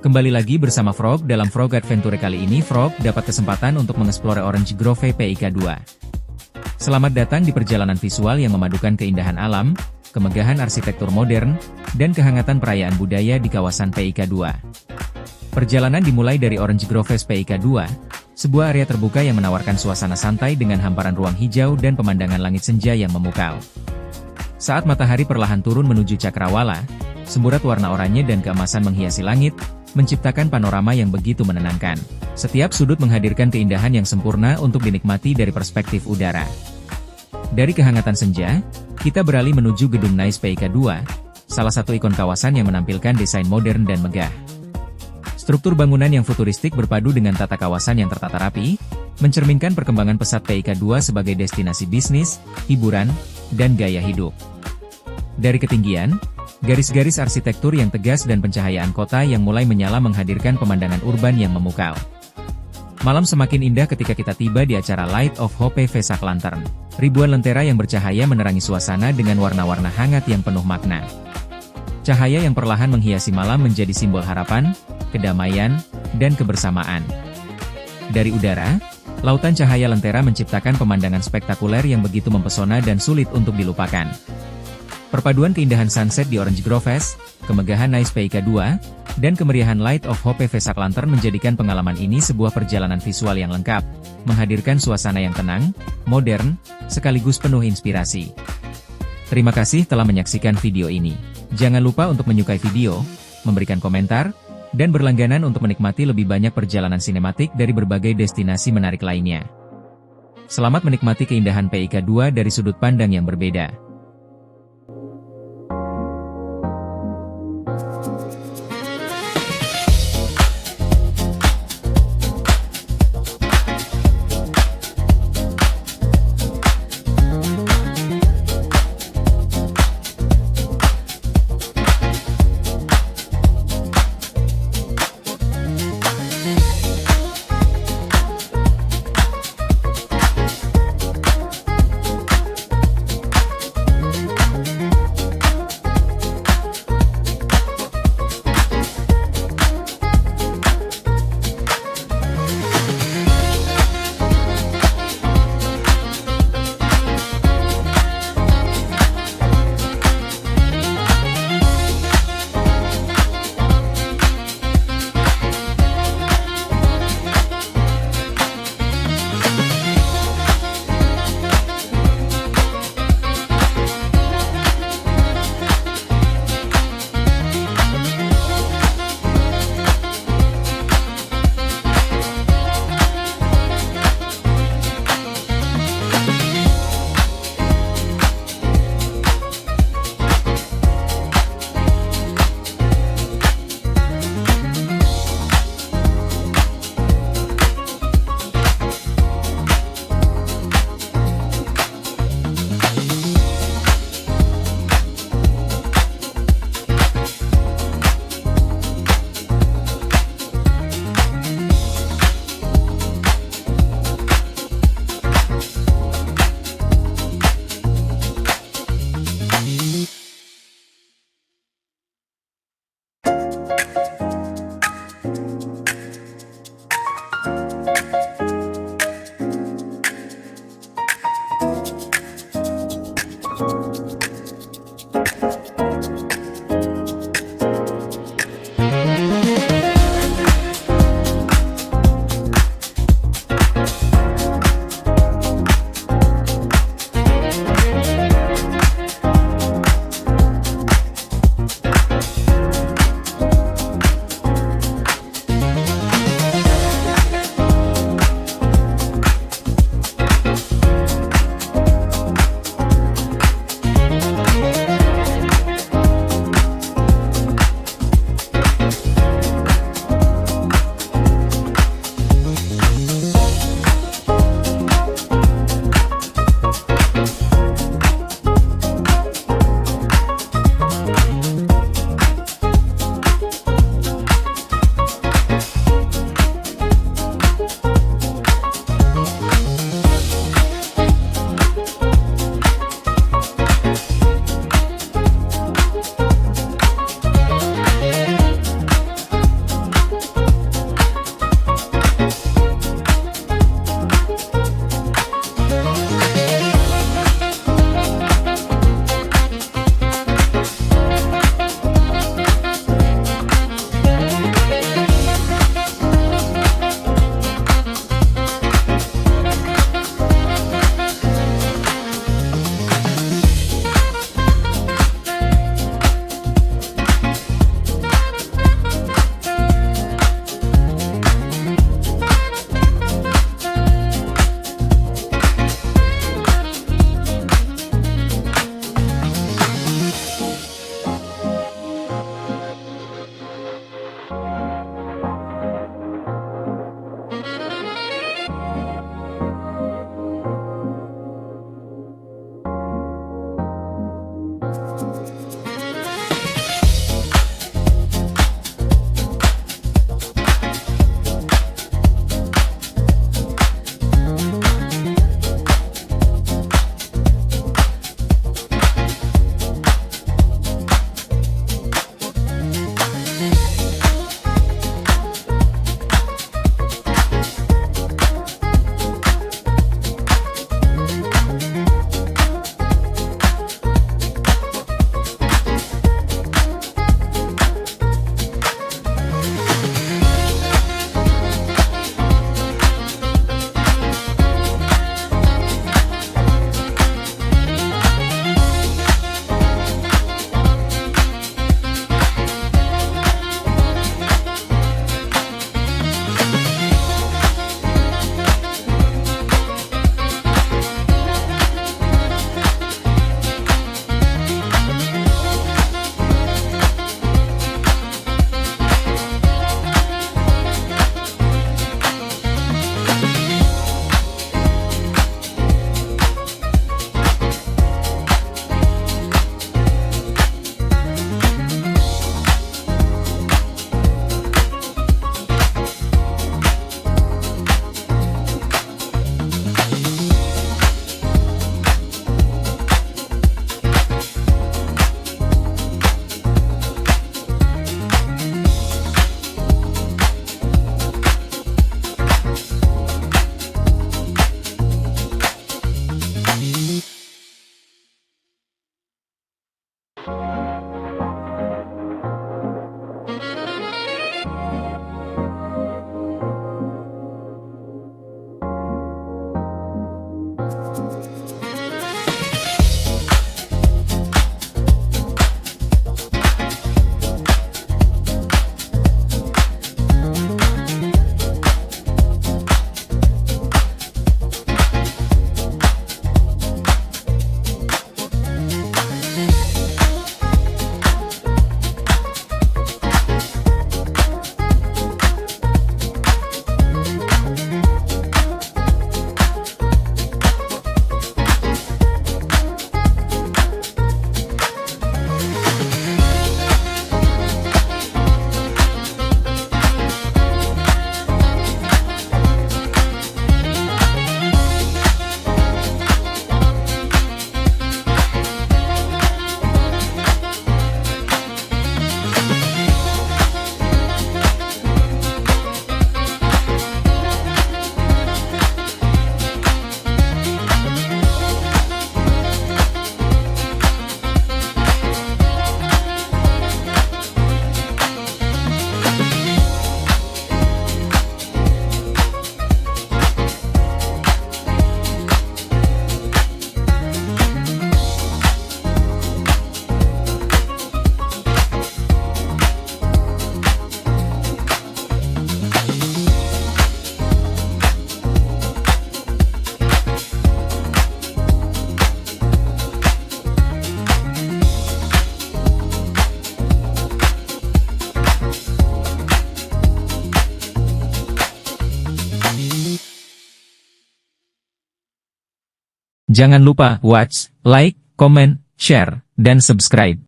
Kembali lagi bersama Vroogh dalam Vroogh Adventure kali ini Vroogh dapat kesempatan untuk mengeksplore Orange Grove PIK 2. Selamat datang di perjalanan visual yang memadukan keindahan alam, kemegahan arsitektur modern, dan kehangatan perayaan budaya di kawasan PIK 2. Perjalanan dimulai dari Orange Grove PIK 2, sebuah area terbuka yang menawarkan suasana santai dengan hamparan ruang hijau dan pemandangan langit senja yang memukau. Saat matahari perlahan turun menuju cakrawala, semburat warna oranye dan keemasan menghiasi langit, menciptakan panorama yang begitu menenangkan. Setiap sudut menghadirkan keindahan yang sempurna untuk dinikmati dari perspektif udara. Dari kehangatan senja, kita beralih menuju gedung NICE PIK 2, salah satu ikon kawasan yang menampilkan desain modern dan megah. Struktur bangunan yang futuristik berpadu dengan tata kawasan yang tertata rapi, mencerminkan perkembangan pesat PIK 2 sebagai destinasi bisnis, hiburan, dan gaya hidup. Dari ketinggian, garis-garis arsitektur yang tegas dan pencahayaan kota yang mulai menyala menghadirkan pemandangan urban yang memukau. Malam semakin indah ketika kita tiba di acara Light of Hope Vesak Lantern. Ribuan lentera yang bercahaya menerangi suasana dengan warna-warna hangat yang penuh makna. Cahaya yang perlahan menghiasi malam menjadi simbol harapan, kedamaian, dan kebersamaan. Dari udara, lautan cahaya lentera menciptakan pemandangan spektakuler yang begitu mempesona dan sulit untuk dilupakan. Perpaduan keindahan sunset di Orange Groves, kemegahan NICE PIK 2, dan kemeriahan Light of Hope Vesak Lantern menjadikan pengalaman ini sebuah perjalanan visual yang lengkap, menghadirkan suasana yang tenang, modern, sekaligus penuh inspirasi. Terima kasih telah menyaksikan video ini. Jangan lupa untuk menyukai video, memberikan komentar, dan berlangganan untuk menikmati lebih banyak perjalanan sinematik dari berbagai destinasi menarik lainnya. Selamat menikmati keindahan PIK 2 dari sudut pandang yang berbeda. Jangan lupa watch, like, comment, share, dan subscribe.